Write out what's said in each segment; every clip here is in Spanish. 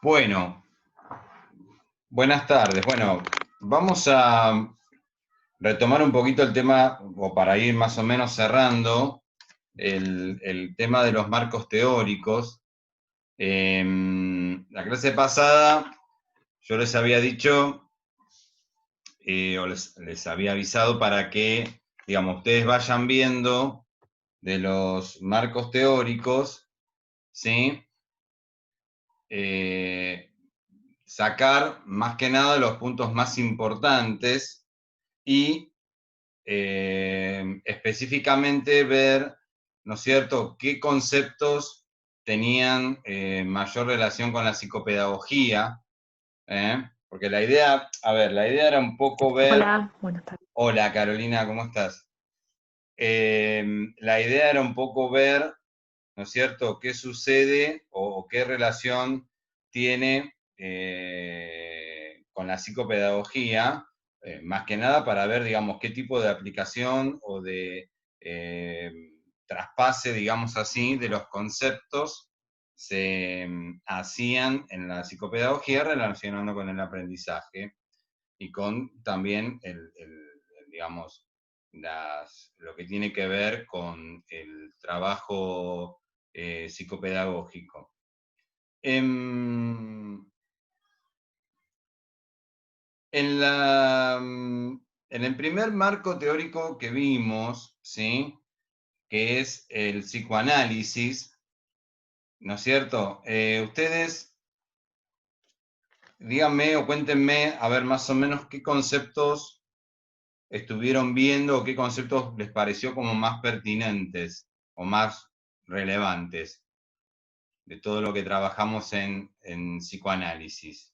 Bueno, buenas tardes. Bueno, vamos a retomar un poquito el tema, o para ir más o menos cerrando, el tema de los marcos teóricos. La clase pasada yo les había dicho, o les había avisado para que, digamos, ustedes vayan viendo de los marcos teóricos, ¿sí? Sacar más que nada los puntos más importantes y específicamente ver, ¿no es cierto?, qué conceptos tenían mayor relación con la psicopedagogía, porque la idea, la idea era un poco ver... Hola, buenas tardes. Hola Carolina, ¿cómo estás? La idea era un poco ver, ¿no es cierto?, qué sucede o qué relación tiene con la psicopedagogía, más que nada para ver, digamos, qué tipo de aplicación o de traspase, digamos así, de los conceptos se hacían en la psicopedagogía relacionando con el aprendizaje y con también digamos, lo que tiene que ver con el trabajo psicopedagógico. En el primer marco teórico que vimos, ¿sí?, que es el psicoanálisis, ¿no es cierto? Ustedes, díganme o cuéntenme, a ver, más o menos qué conceptos estuvieron viendo o qué conceptos les pareció como más pertinentes o más relevantes de todo lo que trabajamos en psicoanálisis.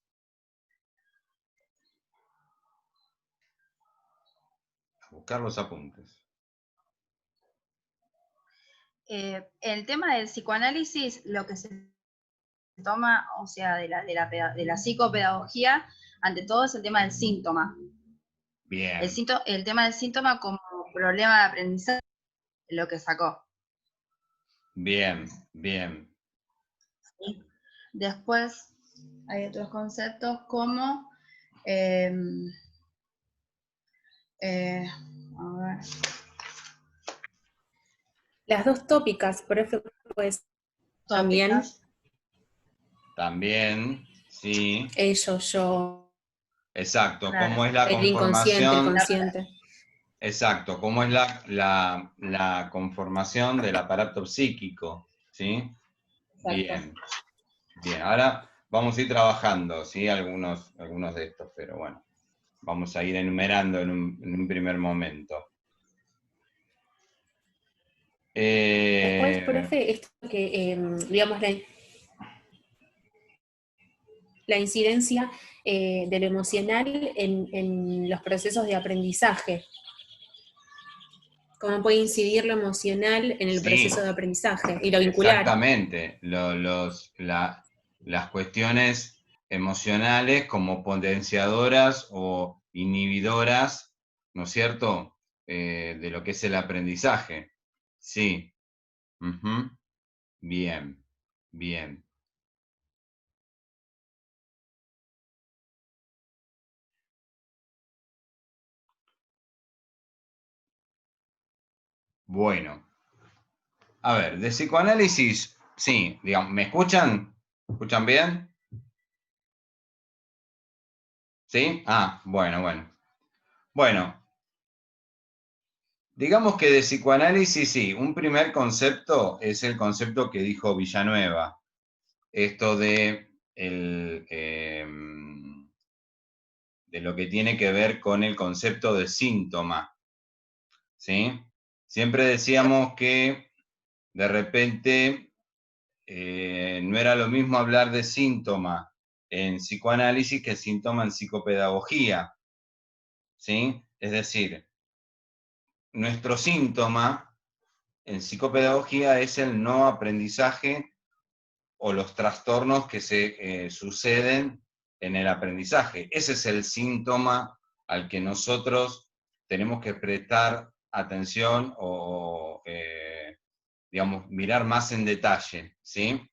A buscar los apuntes. El tema del psicoanálisis, lo que se toma, o sea, de la psicopedagogía, ante todo es el tema del síntoma. Bien. El tema del síntoma como problema de aprendizaje, lo que sacó. Bien, bien. ¿Sí? Después hay otros conceptos como, a ver. Las dos tópicas, por eso pues también. También, sí. Ellos, yo. Exacto, Claro. cómo es la El inconsciente, el conformación. consciente. Exacto, cómo es la conformación del aparato psíquico, ¿sí? Bien, bien. Ahora vamos a ir trabajando, ¿sí? Algunos de estos, pero bueno, vamos a ir enumerando en un primer momento. Después, profe, esto que, digamos, la incidencia de lo emocional en los procesos de aprendizaje. Cómo puede incidir lo emocional en el proceso de aprendizaje y lo vincular. Exactamente. Las cuestiones emocionales como potenciadoras o inhibidoras, ¿no es cierto?, de lo que es el aprendizaje. Sí. Ujú. Bien, bien. Bueno. A ver, de psicoanálisis, sí, digamos, ¿me escuchan? ¿Escuchan bien? ¿Sí? Ah, bueno, bueno. Bueno, digamos que de psicoanálisis, sí, un primer concepto es el concepto que dijo Villanueva, esto de lo que tiene que ver con el concepto de síntoma, ¿sí? Siempre decíamos que de repente no era lo mismo hablar de síntoma en psicoanálisis que síntoma en psicopedagogía, ¿sí? Es decir, nuestro síntoma en psicopedagogía es el no aprendizaje o los trastornos que se suceden en el aprendizaje. Ese es el síntoma al que nosotros tenemos que prestar atención o digamos, mirar más en detalle, ¿sí?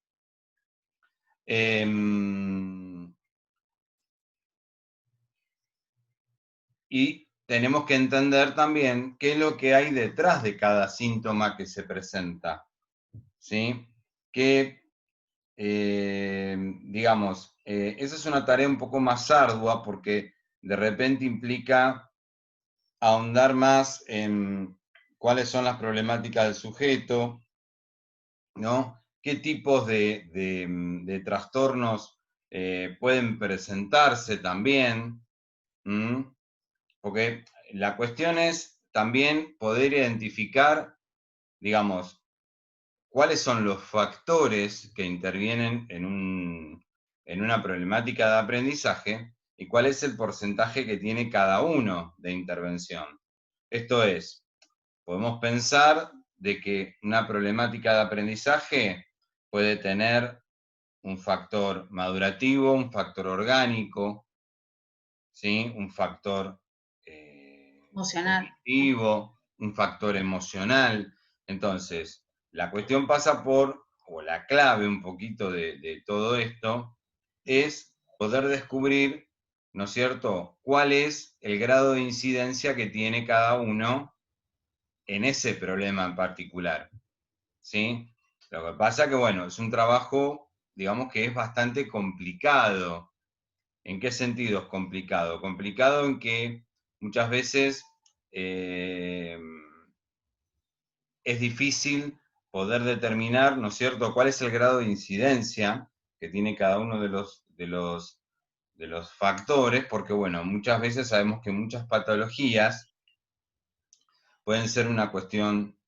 Y tenemos que entender también qué es lo que hay detrás de cada síntoma que se presenta, ¿sí? Que, digamos, esa es una tarea un poco más ardua porque de repente implica ahondar más en cuáles son las problemáticas del sujeto, ¿no? ¿Qué tipos de trastornos pueden presentarse también? ¿Mm? Porque la cuestión es también poder identificar, digamos, cuáles son los factores que intervienen en una problemática de aprendizaje y cuál es el porcentaje que tiene cada uno de intervención. Esto es, podemos pensar de que una problemática de aprendizaje puede tener un factor madurativo, un factor orgánico, ¿sí? Un factor Emocional. cognitivo, un factor emocional. Entonces, la cuestión pasa por, o la clave un poquito de todo esto, es poder descubrir, ¿no es cierto?, cuál es el grado de incidencia que tiene cada uno en ese problema en particular, ¿sí? Lo que pasa que, bueno, es un trabajo, digamos que es bastante complicado. ¿En qué sentido es complicado? Complicado en que muchas veces es difícil poder determinar, ¿no es cierto?, cuál es el grado de incidencia que tiene cada uno de los factores, porque, bueno, muchas veces sabemos que muchas patologías pueden ser una cuestión,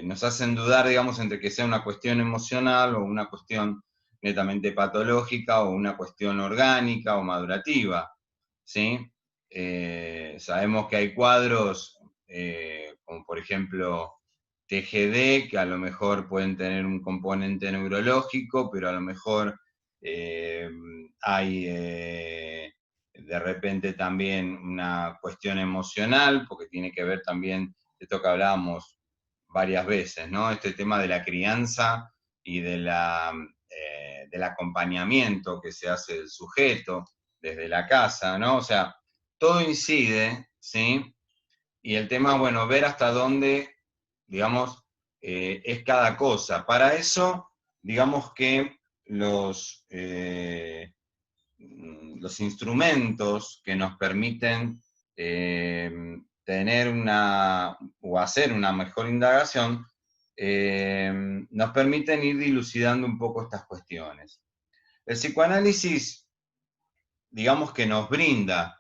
nos hacen dudar, digamos, entre que sea una cuestión emocional o una cuestión netamente patológica o una cuestión orgánica o madurativa, ¿sí? Sabemos que hay cuadros, como por ejemplo TGD, que a lo mejor pueden tener un componente neurológico, pero a lo mejor hay de repente también una cuestión emocional, porque tiene que ver también de esto que hablábamos varias veces, ¿no? Este tema de la crianza y del acompañamiento que se hace del sujeto desde la casa, ¿no? O sea, todo incide, ¿sí? Y el tema, bueno, ver hasta dónde, digamos, es cada cosa. Para eso, digamos que los instrumentos que nos permiten tener una o hacer una mejor indagación, nos permiten ir dilucidando un poco estas cuestiones. El psicoanálisis, digamos que nos brinda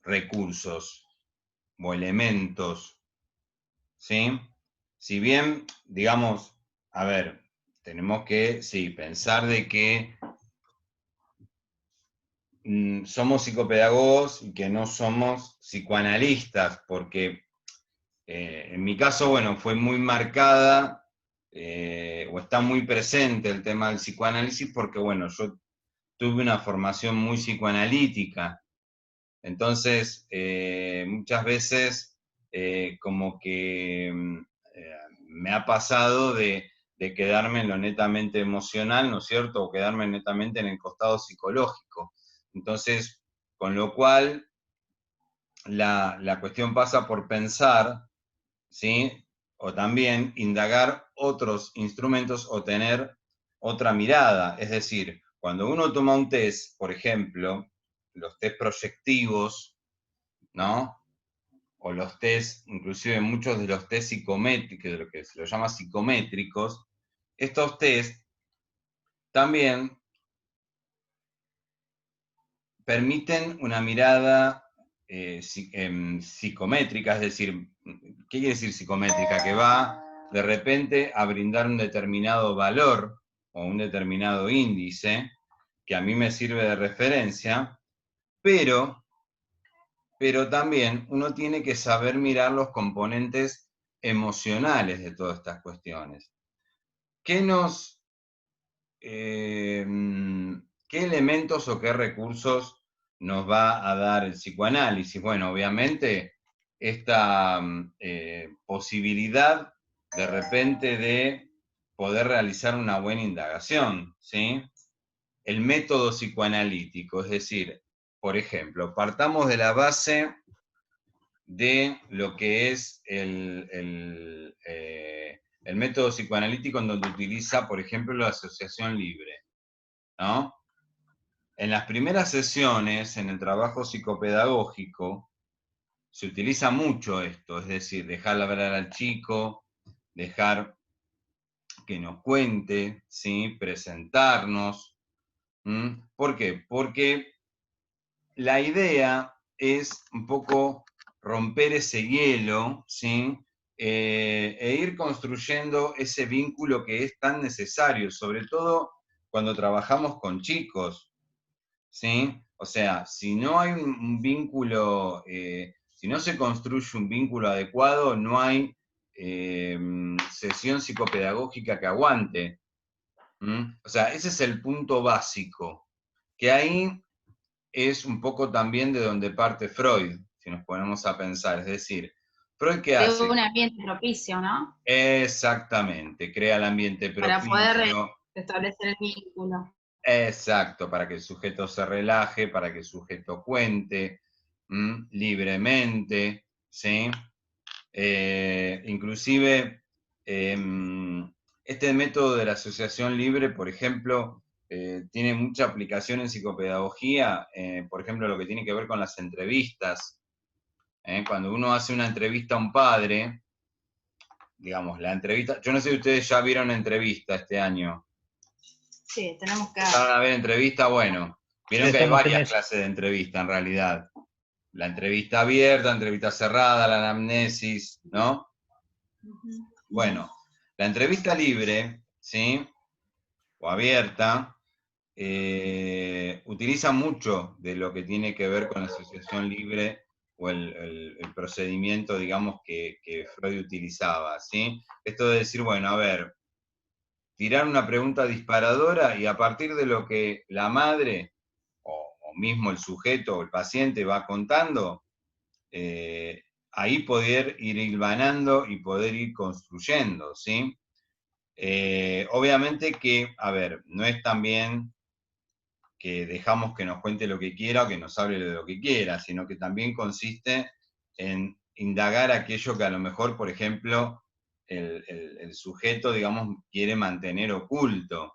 recursos o elementos, ¿sí? Si bien, digamos, a ver, tenemos que, sí, pensar de que somos psicopedagogos y que no somos psicoanalistas, porque en mi caso, bueno, fue muy marcada o está muy presente el tema del psicoanálisis porque, bueno, yo tuve una formación muy psicoanalítica. Entonces, muchas veces como que me ha pasado de quedarme en lo netamente emocional, ¿no es cierto? O quedarme netamente en el costado psicológico. Entonces, con lo cual, la cuestión pasa por pensar, ¿sí? O también indagar otros instrumentos o tener otra mirada. Es decir, cuando uno toma un test, por ejemplo, los test proyectivos, ¿no? O los test, inclusive muchos de los test psicométricos, de lo que se lo llama psicométricos, estos test también permiten una mirada psicométrica, es decir, ¿qué quiere decir psicométrica? Que va de repente a brindar un determinado valor o un determinado índice que a mí me sirve de referencia, pero también uno tiene que saber mirar los componentes emocionales de todas estas cuestiones. ¿Qué qué elementos o qué recursos nos va a dar el psicoanálisis? Bueno, obviamente esta posibilidad de repente de poder realizar una buena indagación, ¿sí? El método psicoanalítico, es decir, por ejemplo, partamos de la base de lo que es el método psicoanalítico en donde utiliza, por ejemplo, la asociación libre, ¿no? En las primeras sesiones, en el trabajo psicopedagógico, se utiliza mucho esto, es decir, dejar hablar al chico, dejar que nos cuente, ¿sí? Presentarnos. ¿Por qué? Porque la idea es un poco romper ese hielo, ¿sí? E ir construyendo ese vínculo que es tan necesario, sobre todo cuando trabajamos con chicos, ¿sí? O sea, si no hay un vínculo, si no se construye un vínculo adecuado, no hay sesión psicopedagógica que aguante. O sea, ese es el punto básico, que ahí es un poco también de donde parte Freud, si nos ponemos a pensar. Es decir, ¿Freud qué De hace? un ambiente propicio, ¿no? Exactamente, crea el ambiente Para poder propicio. restablecer el vínculo. Exacto, para que el sujeto se relaje, para que el sujeto cuente libremente, ¿sí? Inclusive, este método de la asociación libre, por ejemplo, tiene mucha aplicación en psicopedagogía, por ejemplo, lo que tiene que ver con las entrevistas. Cuando uno hace una entrevista a un padre, digamos, la entrevista, yo no sé si ustedes ya vieron entrevista este año. Sí, tenemos que... ¿Empezaron a ver entrevista? Bueno, vieron Sí, que hay estamos en varias eso. clases de entrevista en realidad. La entrevista abierta, entrevista cerrada, la anamnesis, ¿no? Bueno, la entrevista libre, ¿sí? O abierta, utiliza mucho de lo que tiene que ver con la asociación libre o el procedimiento, digamos, que Freud utilizaba, ¿sí? Esto de decir, bueno, a ver, tirar una pregunta disparadora y a partir de lo que la madre o mismo el sujeto o el paciente va contando, ahí poder ir hilvanando y poder ir construyendo, ¿sí? Obviamente que, a ver, no es también que dejamos que nos cuente lo que quiera o que nos hable de lo que quiera, sino que también consiste en indagar aquello que a lo mejor, por ejemplo, el sujeto, digamos, quiere mantener oculto,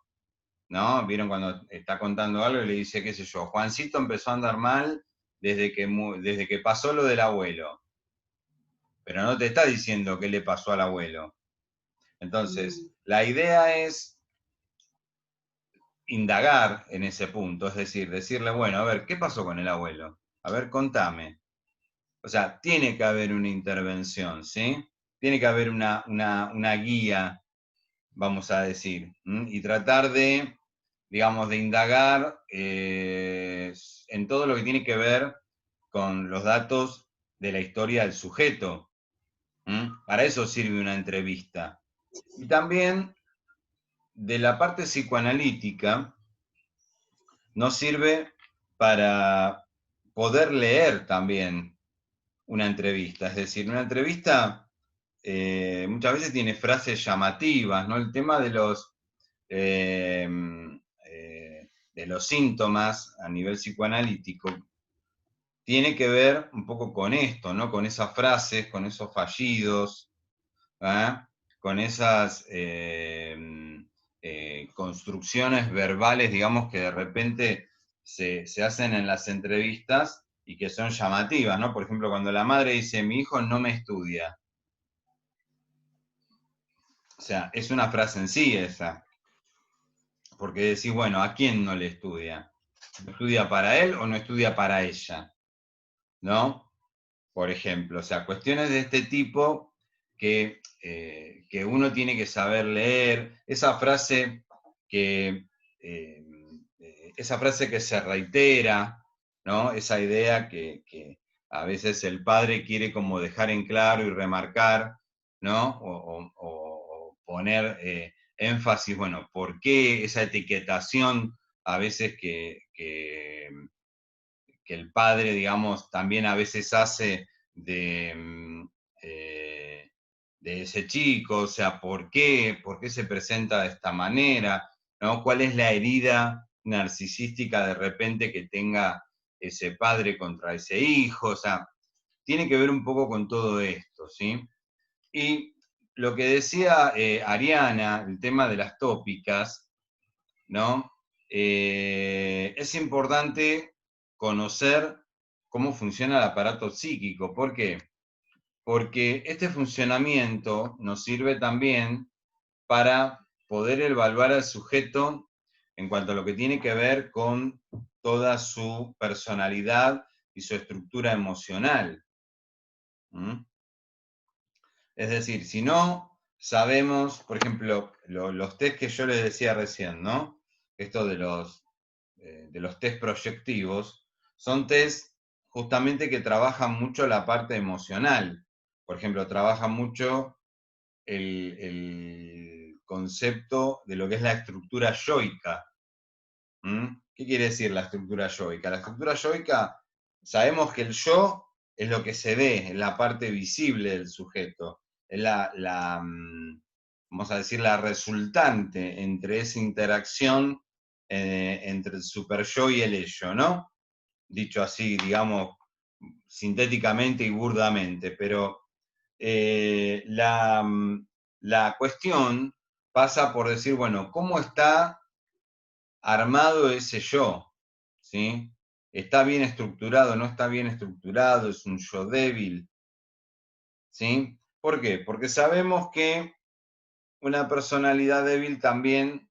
¿no? Vieron cuando está contando algo y le dice, qué sé yo, Juancito empezó a andar mal desde que pasó lo del abuelo, pero no te está diciendo qué le pasó al abuelo. Entonces, la idea es indagar en ese punto, es decir, decirle, bueno, a ver, ¿qué pasó con el abuelo? A ver, contame. O sea, tiene que haber una intervención, ¿sí? Tiene que haber una guía, vamos a decir, y tratar de, digamos, de indagar en todo lo que tiene que ver con los datos de la historia del sujeto. Para eso sirve una entrevista. Y también de la parte psicoanalítica nos sirve para poder leer también una entrevista. Es decir, una entrevista muchas veces tiene frases llamativas, ¿no? El tema eh, de los síntomas a nivel psicoanalítico tiene que ver un poco con esto, ¿no? Con esas frases, con esos fallidos, ¿ah? Con esas construcciones verbales, digamos, que de repente se hacen en las entrevistas y que son llamativas, ¿no? Por ejemplo, cuando la madre dice, mi hijo no me estudia. O sea, es una frase en sí esa. Porque decís, bueno, ¿a quién no le estudia? ¿No estudia para él o no estudia para ella? ¿No? Por ejemplo, o sea, cuestiones de este tipo que uno tiene que saber leer, que, eh, esa frase que se reitera, ¿no? Esa idea que a veces el padre quiere como dejar en claro y remarcar, ¿no? O poner énfasis, bueno, ¿por qué esa etiquetación a veces que el padre, digamos, también a veces hace eh, de ese chico? O sea, ¿por qué se presenta de esta manera? ¿No? ¿Cuál es la herida narcisística de repente que tenga ese padre contra ese hijo, o sea, tiene que ver un poco con todo esto, ¿sí? Y lo que decía Ariana, el tema de las tópicas, ¿no? Es importante conocer cómo funciona el aparato psíquico. ¿Por qué? Porque este funcionamiento nos sirve también para poder evaluar al sujeto en cuanto a lo que tiene que ver con toda su personalidad y su estructura emocional. ¿Mm? Es decir, si no sabemos, por ejemplo, los test que yo les decía recién, ¿no? Esto de los test proyectivos, son test justamente que trabajan mucho la parte emocional. Por ejemplo, trabajan mucho el concepto de lo que es la estructura yoica. ¿Mm? ¿Qué quiere decir la estructura yoica? La estructura yoica, sabemos que el yo es lo que se ve, es la parte visible del sujeto, es vamos a decir, la resultante entre esa interacción entre el super yo y el ello, ¿no? Dicho así, digamos, sintéticamente y burdamente, pero la cuestión pasa por decir, bueno, ¿cómo está armado ese yo? ¿Sí? ¿Está bien estructurado? ¿No está bien estructurado? ¿Es un yo débil? ¿Sí? ¿Por qué? Porque sabemos que una personalidad débil también,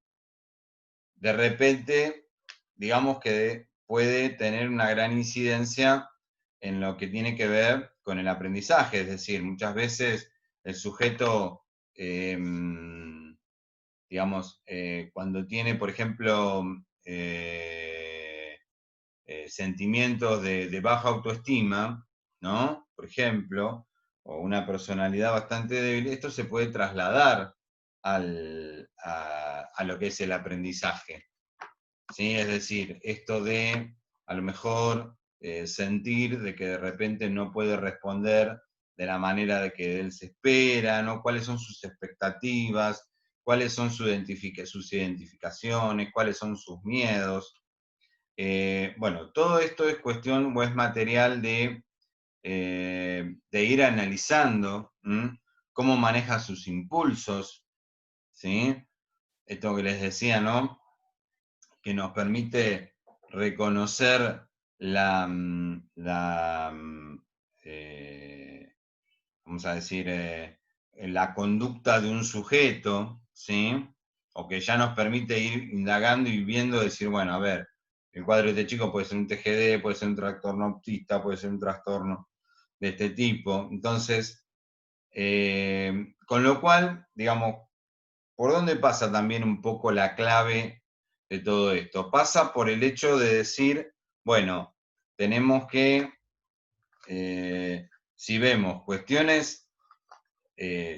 de repente, digamos que puede tener una gran incidencia en lo que tiene que ver con el aprendizaje. Es decir, muchas veces el sujeto, digamos, cuando tiene, por ejemplo, sentimientos de baja autoestima, ¿no? Por ejemplo, o una personalidad bastante débil, esto se puede trasladar a lo que es el aprendizaje. ¿Sí? Es decir, esto de a lo mejor sentir de que de repente no puede responder de la manera de que él se espera, ¿no? Cuáles son sus expectativas, cuáles son sus identificaciones, cuáles son sus miedos. Bueno, todo esto es cuestión o es material de ir analizando cómo maneja sus impulsos, ¿sí? Esto que les decía, ¿no? Que nos permite reconocer vamos a decir, la conducta de un sujeto, ¿sí? O que ya nos permite ir indagando y viendo, decir, bueno, a ver, el cuadro de este chico puede ser un TGD, puede ser un trastorno autista, puede ser un trastorno de este tipo. Entonces, con lo cual, digamos, ¿por dónde pasa también un poco la clave de todo esto? Pasa por el hecho de decir, bueno, tenemos que, si vemos cuestiones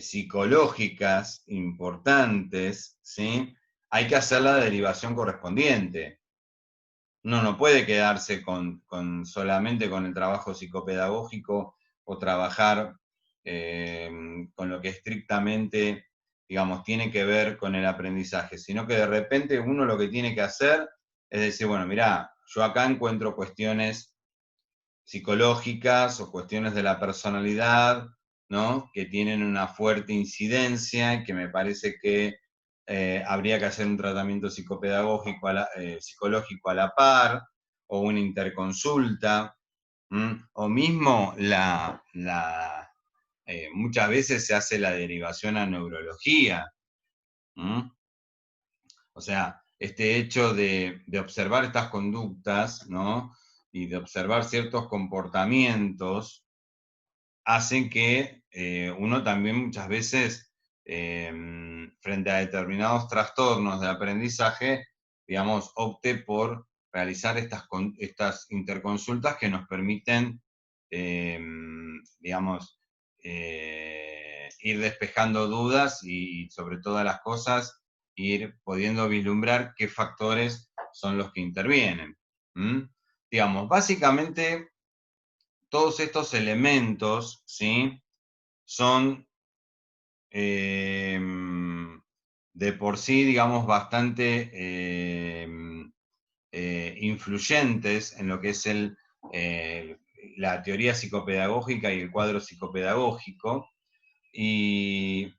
psicológicas importantes, ¿sí? Hay que hacer la derivación correspondiente. Uno no puede quedarse solamente con el trabajo psicopedagógico o trabajar con lo que estrictamente, digamos, tiene que ver con el aprendizaje, sino que de repente uno lo que tiene que hacer es decir, bueno, mirá, yo acá encuentro cuestiones psicológicas o cuestiones de la personalidad, ¿no? Que tienen una fuerte incidencia y que me parece que habría que hacer un tratamiento psicopedagógico psicológico a la par, o una interconsulta, o mismo muchas veces se hace la derivación a neurología. O sea, este hecho de observar estas conductas, ¿no? Y de observar ciertos comportamientos, hacen que uno también muchas veces, frente a determinados trastornos de aprendizaje, digamos, opte por realizar estas interconsultas que nos permiten, digamos, ir despejando dudas y sobre todas las cosas, ir pudiendo vislumbrar qué factores son los que intervienen. Digamos, básicamente todos estos elementos, ¿sí? Son de por sí, digamos, bastante influyentes en lo que es el la teoría psicopedagógica y el cuadro psicopedagógico. Y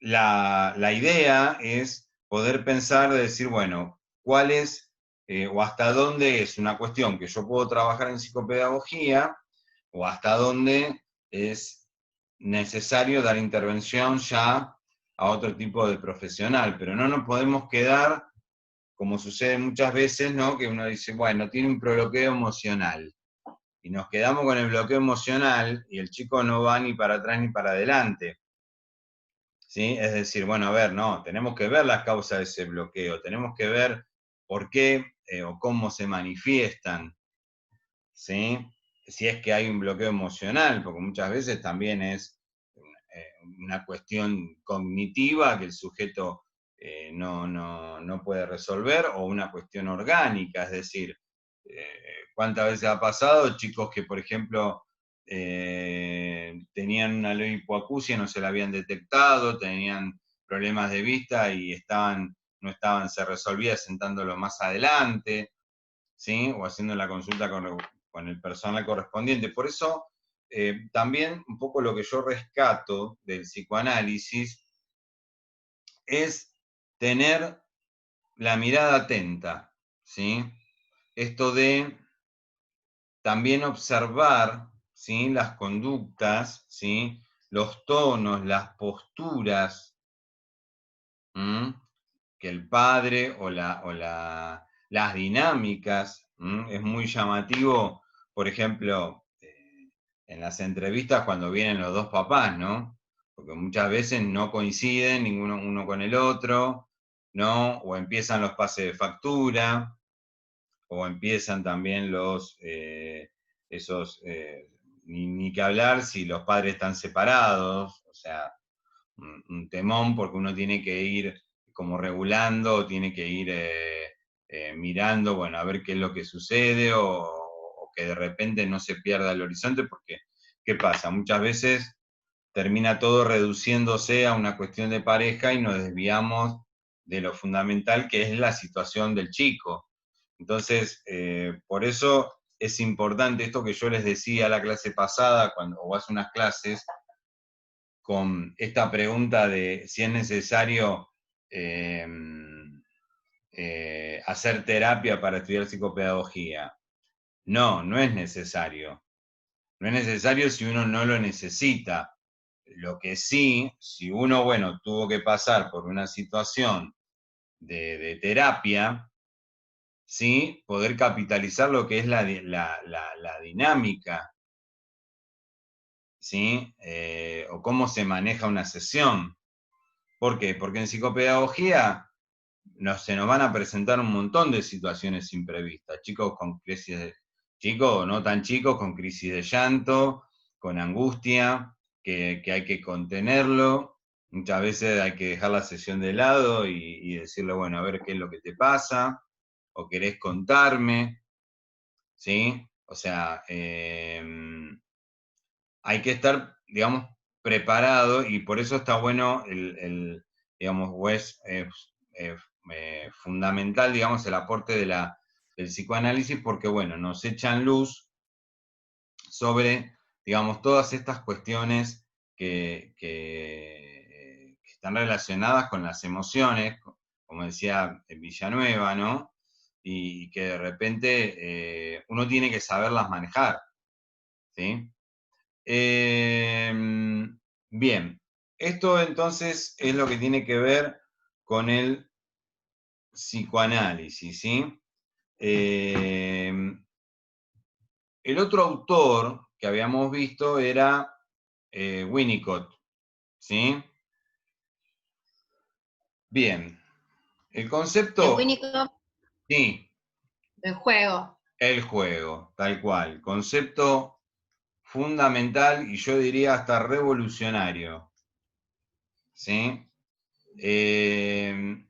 la idea es poder pensar, de decir, bueno, cuál es o hasta dónde es una cuestión que yo puedo trabajar en psicopedagogía, o hasta dónde es necesario dar intervención ya a otro tipo de profesional, pero no nos podemos quedar, como sucede muchas veces, ¿no? Que uno dice, bueno, tiene un bloqueo emocional, y nos quedamos con el bloqueo emocional, y el chico no va ni para atrás ni para adelante. ¿Sí? Es decir, bueno, a ver, no, tenemos que ver las causas de ese bloqueo, tenemos que ver por qué o cómo se manifiestan, ¿sí? Si es que hay un bloqueo emocional, porque muchas veces también es una cuestión cognitiva que el sujeto no puede resolver, o una cuestión orgánica, es decir, ¿cuántas veces ha pasado chicos que, por ejemplo, tenían una hipoacusia, no se la habían detectado, tenían problemas de vista y no estaban, se resolvía sentándolo más adelante, ¿sí? O haciendo la consulta con el personal correspondiente. Por eso, también un poco lo que yo rescato del psicoanálisis es tener la mirada atenta, ¿sí? Esto de también observar, ¿sí? Las conductas, ¿sí? Los tonos, las posturas, ¿m? Que el padre o las dinámicas, ¿m? Es muy llamativo, por ejemplo, en las entrevistas cuando vienen los dos papás, ¿no? Porque muchas veces no coinciden ninguno uno con el otro, ¿no? O empiezan los pases de factura, o empiezan también ni que hablar si los padres están separados, o sea, un temón porque uno tiene que ir como regulando, tiene que ir mirando, bueno, a ver qué es lo que sucede, o que de repente no se pierda el horizonte, porque, ¿qué pasa? Muchas veces termina todo reduciéndose a una cuestión de pareja y nos desviamos de lo fundamental que es la situación del chico. Entonces, por eso es importante esto que yo les decía la clase pasada, o hace unas clases, con esta pregunta de si es necesario eh, hacer terapia para estudiar psicopedagogía. No, no es necesario. No es necesario si uno no lo necesita. Lo que sí, si uno, bueno, tuvo que pasar por una situación de terapia, ¿sí? Poder capitalizar lo que es la dinámica, ¿sí? O cómo se maneja una sesión. ¿Por qué? Porque en psicopedagogía se nos van a presentar un montón de situaciones imprevistas. Chicos no tan chicos, con crisis de llanto, con angustia, que hay que contenerlo. Muchas veces hay que dejar la sesión de lado y decirle, bueno, a ver qué es lo que te pasa, o querés contarme, ¿sí? O sea, hay que estar, digamos, preparado, y por eso está bueno digamos, o es fundamental, digamos, el aporte del psicoanálisis, porque, bueno, nos echan luz sobre, digamos, todas estas cuestiones que están relacionadas con las emociones, como decía Villanueva, ¿no? Y que de repente uno tiene que saberlas manejar, ¿sí? Bien, esto entonces es lo que tiene que ver con el psicoanálisis, ¿sí? El otro autor que habíamos visto era Winnicott, ¿sí? Bien, el De concepto, Winnicott, sí, el juego. el juego, tal cual, concepto fundamental y yo diría hasta revolucionario, ¿sí? El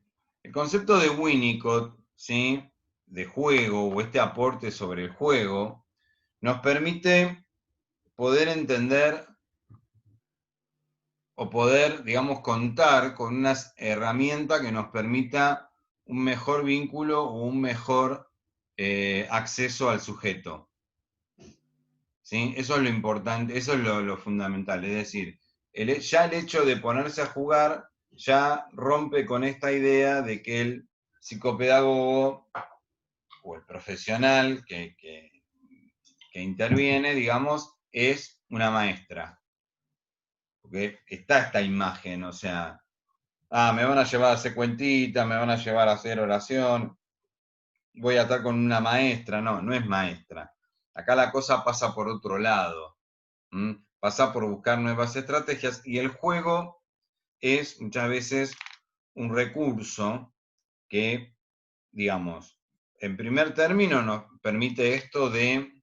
concepto de Winnicott, ¿sí? De juego, o este aporte sobre el juego, nos permite poder entender o poder, digamos, contar con una herramienta que nos permita un mejor vínculo o un mejor acceso al sujeto, ¿sí? Eso es lo importante, eso es lo fundamental. Es decir, ya el hecho de ponerse a jugar ya rompe con esta idea de que el psicopedagogo o el profesional que interviene, digamos, es una maestra. Porque está esta imagen, o sea, me van a llevar a hacer cuentitas, me van a llevar a hacer oración, voy a estar con una maestra. No, no es maestra. Acá la cosa pasa por otro lado. Pasa por buscar nuevas estrategias y el juego es muchas veces un recurso que, digamos, en primer término nos permite esto de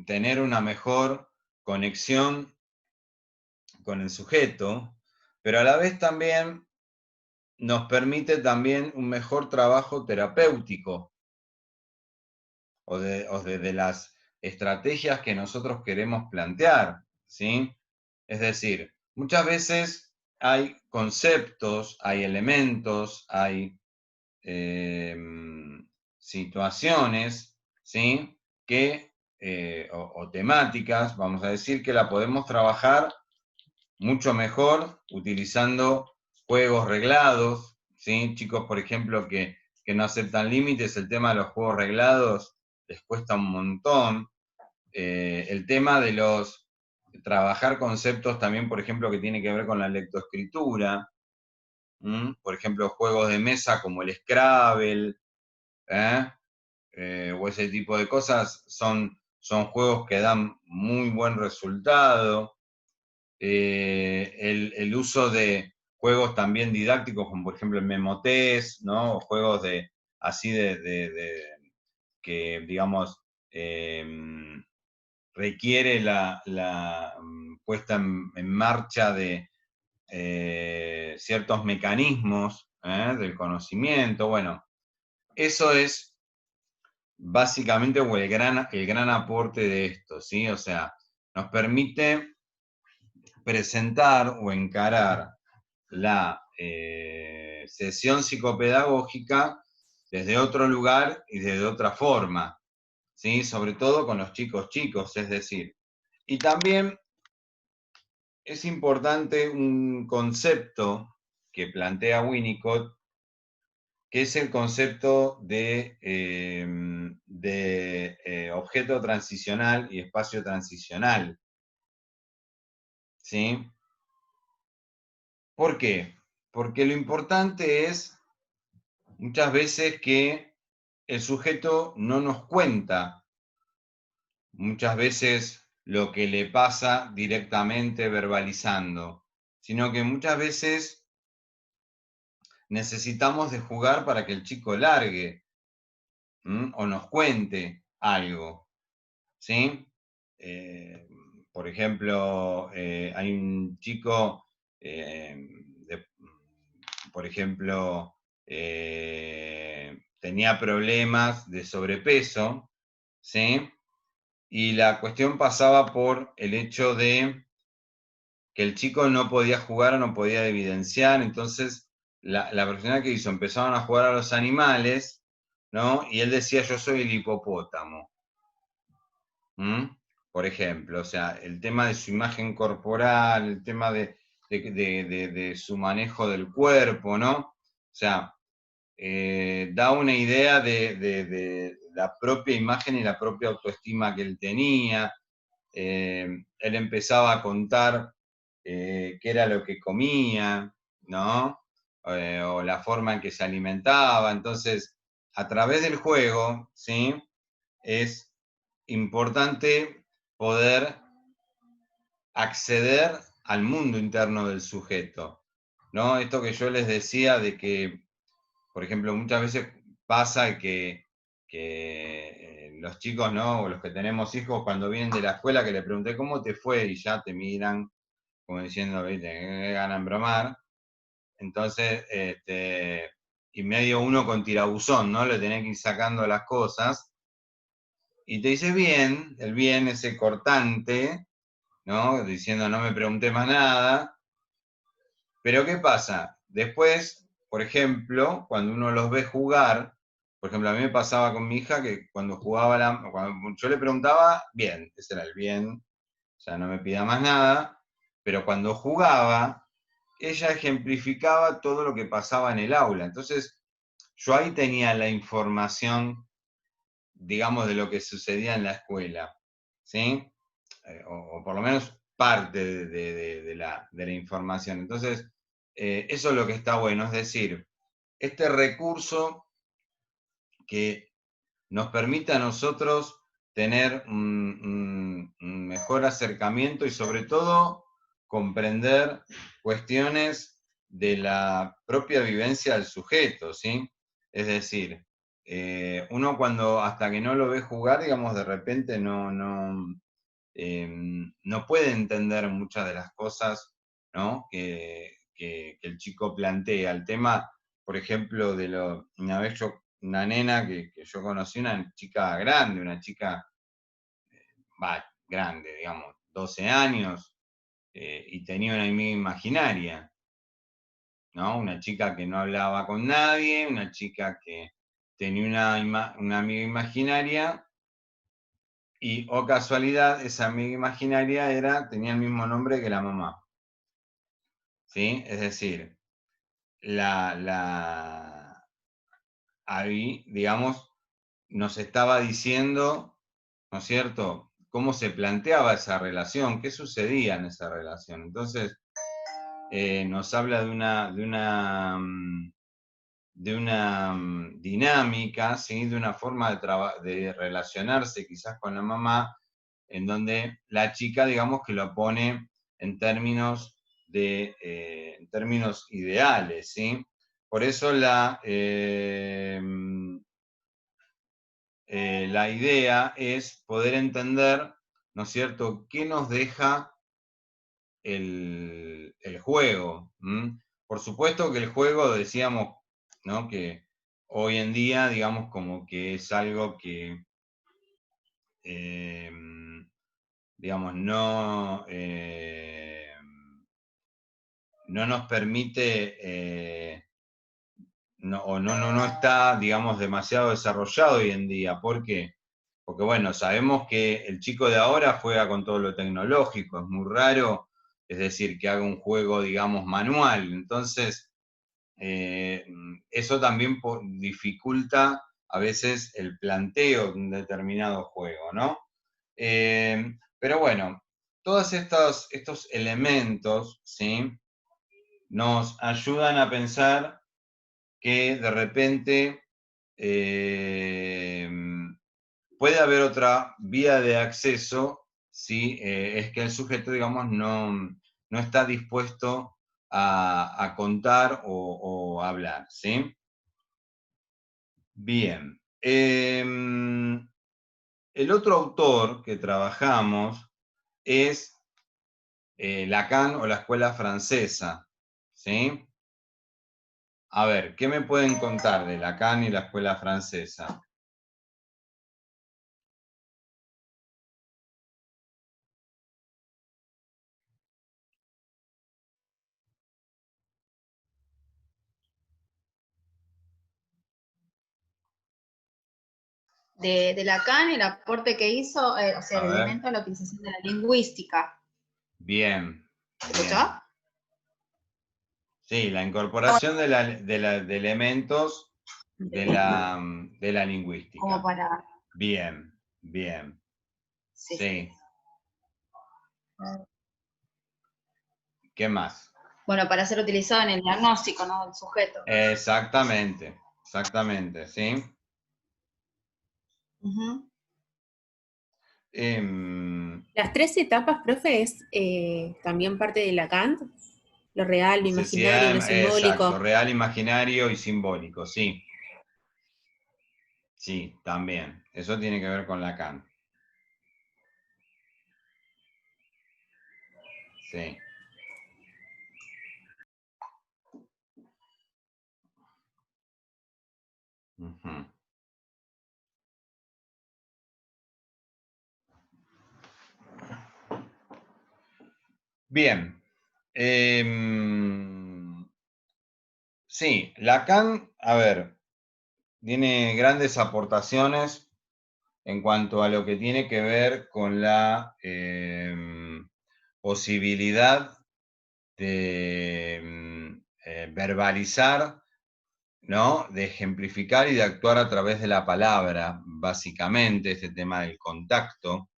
tener una mejor conexión con el sujeto, pero a la vez también nos permite también un mejor trabajo terapéutico o de las estrategias que nosotros queremos plantear, ¿sí? Es decir, muchas veces hay conceptos, hay elementos, hay situaciones, ¿sí? Que, o temáticas, vamos a decir, que la podemos trabajar mucho mejor utilizando juegos reglados, ¿sí? Chicos, por ejemplo, que no aceptan límites, el tema de los juegos reglados les cuesta un montón. El tema de trabajar conceptos también, por ejemplo, que tiene que ver con la lectoescritura, por ejemplo, juegos de mesa como el Scrabble, o ese tipo de cosas, son juegos que dan muy buen resultado. El uso de juegos también didácticos, como por ejemplo el Memotest, ¿no? O juegos así que, digamos, requiere la puesta en marcha de ciertos mecanismos del conocimiento. Bueno, eso es básicamente el gran aporte de esto, ¿sí? O sea, nos permite presentar o encarar la sesión psicopedagógica desde otro lugar y desde otra forma, ¿sí? Sobre todo con los chicos, es decir. Y también es importante un concepto que plantea Winnicott, que es el concepto de objeto transicional y espacio transicional, ¿sí? ¿Por qué? Porque lo importante es muchas veces que el sujeto no nos cuenta muchas veces lo que le pasa directamente verbalizando, sino que muchas veces necesitamos de jugar para que el chico largue o nos cuente algo, ¿sí? Por ejemplo, hay un chico, por ejemplo, tenía problemas de sobrepeso, ¿sí? Y la cuestión pasaba por el hecho de que el chico no podía jugar o no podía evidenciar, entonces la persona que hizo, empezaron a jugar a los animales, ¿no? Y él decía, yo soy el hipopótamo. Por ejemplo, o sea, el tema de su imagen corporal, el tema de su manejo del cuerpo, ¿no? O sea, da una idea de la propia imagen y la propia autoestima que él tenía. Él empezaba a contar qué era lo que comía, ¿no? O la forma en que se alimentaba. Entonces, a través del juego, ¿sí? Es importante poder acceder al mundo interno del sujeto, ¿no? Esto que yo les decía de que, por ejemplo, muchas veces pasa que los chicos, ¿no? O los que tenemos hijos, cuando vienen de la escuela, que le pregunté cómo te fue y ya te miran como diciendo, ¿viste? Que ganan bromar. Entonces, y medio uno con tirabuzón, ¿no? Le tenés que ir sacando las cosas. Y te dice bien, el bien, ese cortante, ¿no? Diciendo no me pregunté más nada. Pero ¿qué pasa? Después, por ejemplo, cuando uno los ve jugar, Por ejemplo, a mí me pasaba con mi hija que cuando jugaba, cuando yo le preguntaba, bien, ese era el bien, ya no me pida más nada, pero cuando jugaba, ella ejemplificaba todo lo que pasaba en el aula. Entonces, yo ahí tenía la información, digamos, de lo que sucedía en la escuela, ¿sí? O por lo menos parte de la información. Entonces, eso es lo que está bueno, es decir, este recurso que nos permite a nosotros tener un mejor acercamiento y sobre todo comprender cuestiones de la propia vivencia del sujeto, ¿sí? Es decir, uno cuando hasta que no lo ve jugar, digamos, de repente no puede entender muchas de las cosas, ¿no? que el chico plantea. El tema, por ejemplo, una vez una nena que yo conocí, una chica grande, una chica, grande, digamos, 12 años, y tenía una amiga imaginaria, ¿no? Una chica que no hablaba con nadie, una chica que tenía una amiga imaginaria. Y, oh casualidad, esa amiga imaginaria tenía el mismo nombre que la mamá. ¿Sí? Es decir, ahí, digamos, nos estaba diciendo, ¿no es cierto?, cómo se planteaba esa relación, qué sucedía en esa relación. Entonces, nos habla de una dinámica, ¿sí? De una forma de relacionarse quizás con la mamá, en donde la chica, digamos, que lo pone en términos en términos ideales, ¿sí? Por eso la idea es poder entender, ¿no es cierto?, qué nos deja el juego. Por supuesto que el juego, decíamos, ¿no?, que hoy en día, digamos, como que es algo que, digamos, no nos permite, no está, digamos, demasiado desarrollado hoy en día. ¿Por qué? Porque, bueno, sabemos que el chico de ahora juega con todo lo tecnológico, es muy raro, es decir, que haga un juego, digamos, manual. Entonces, eso también dificulta a veces el planteo de un determinado juego, ¿no? Pero bueno, todos estos elementos, ¿sí?, nos ayudan a pensar que de repente eh, puede haber otra vía de acceso si es que el sujeto, digamos, no está dispuesto a contar o hablar, ¿sí? Bien. El otro autor que trabajamos es Lacan o la escuela francesa, ¿sí? A ver, ¿qué me pueden contar de Lacan y la escuela francesa? De Lacan, el aporte que hizo, o sea, A el ver, elemento de la utilización de la lingüística. bien, ¿Se bien. escuchó? Sí, la incorporación de elementos de la Como lingüística. para, Bien, bien, sí. sí. ¿Qué más? Bueno, para ser utilizado en el diagnóstico, ¿no?, del sujeto. Exactamente, exactamente, ¿sí? Ujú. Las tres etapas, profe, es también parte de Lacan, lo real, lo imaginario y lo Exacto, simbólico. real, imaginario y simbólico, sí, sí, también. Eso tiene que ver con Lacan. Sí. Ujú. Bien. Sí, Lacan, a ver, tiene grandes aportaciones en cuanto a lo que tiene que ver con la posibilidad de verbalizar, ¿no? De ejemplificar y de actuar a través de la palabra, básicamente, este tema del contacto.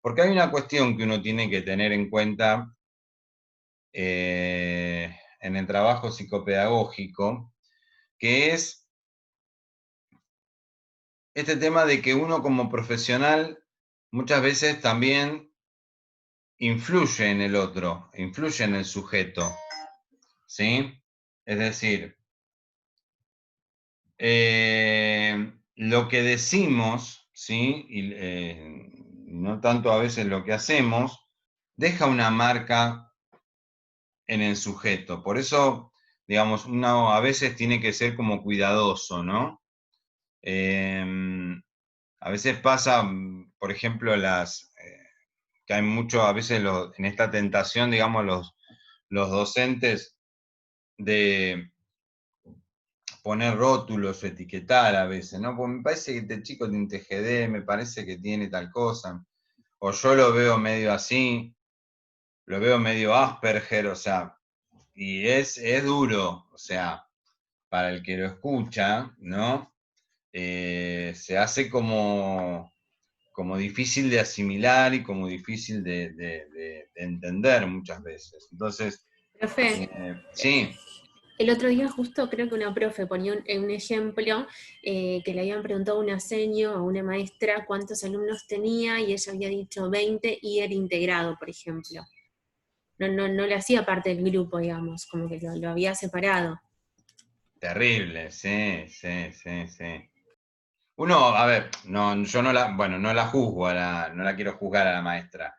Porque hay una cuestión que uno tiene que tener en cuenta en el trabajo psicopedagógico, que es este tema de que uno como profesional muchas veces también influye en el otro, influye en el sujeto, ¿sí? Es decir, lo que decimos, ¿sí? Y no tanto a veces lo que hacemos, deja una marca en el sujeto. Por eso, digamos, uno a veces tiene que ser como cuidadoso, ¿no? A veces pasa, por ejemplo, que hay mucho, a veces en esta tentación, digamos, los docentes de poner rótulos o etiquetar a veces, ¿no? Pues me parece que este chico tiene TGD, me parece que tiene tal cosa, o yo lo veo medio así, lo veo medio Asperger, o sea, y es duro, o sea, para el que lo escucha, ¿no? Se hace como difícil de asimilar y como difícil de entender muchas veces. Entonces, Profe, sí, el otro día justo creo que una profe ponía un ejemplo que le habían preguntado a una seño, a una maestra, cuántos alumnos tenía y ella había dicho 20 y era integrado, por ejemplo. No le hacía parte del grupo, digamos, como que lo había separado. terrible, sí, sí, sí, sí. Uno, a ver, no, yo no la, bueno, no la juzgo, no la quiero juzgar a la maestra,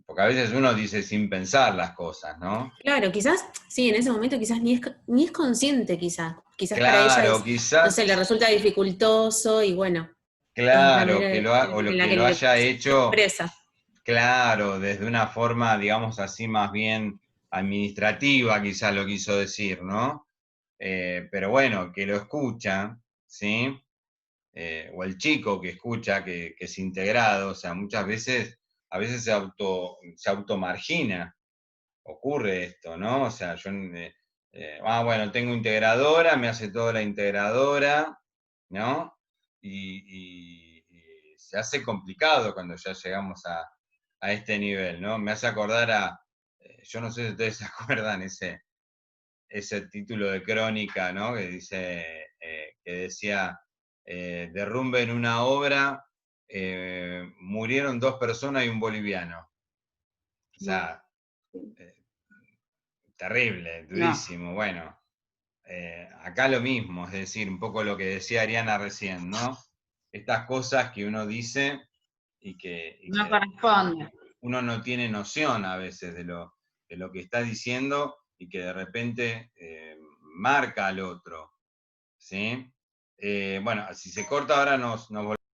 porque a veces uno dice sin pensar las cosas, ¿no? Claro, quizás, sí, en ese momento quizás ni es consciente, quizás para ella Claro, es, no sé, le quizás, resulta dificultoso y bueno, es la claro, manera o lo en la que que lo haya se hecho, expresa. claro, desde una forma, digamos así, más bien administrativa, quizás lo quiso decir, ¿no? Pero bueno, que lo escucha, ¿sí? O el chico que escucha, que es integrado, o sea, muchas veces, a veces se automargina, ocurre esto, ¿no? O sea, bueno, tengo integradora, me hace toda la integradora, ¿no? Y se hace complicado cuando ya llegamos a este nivel, ¿no? Me hace acordar yo no sé si ustedes se acuerdan ese título de crónica, ¿no? Que que decía, derrumbe en una obra, murieron 2 personas y un boliviano. O No, sea, eh, terrible, no. durísimo. Bueno, acá lo mismo, es decir, un poco lo que decía Ariana recién, ¿no? Estas cosas que uno dice y No que corresponde. uno no tiene noción a veces de lo que está diciendo y que de repente marca al otro, ¿sí? Bueno, si se corta ahora nos volvemos.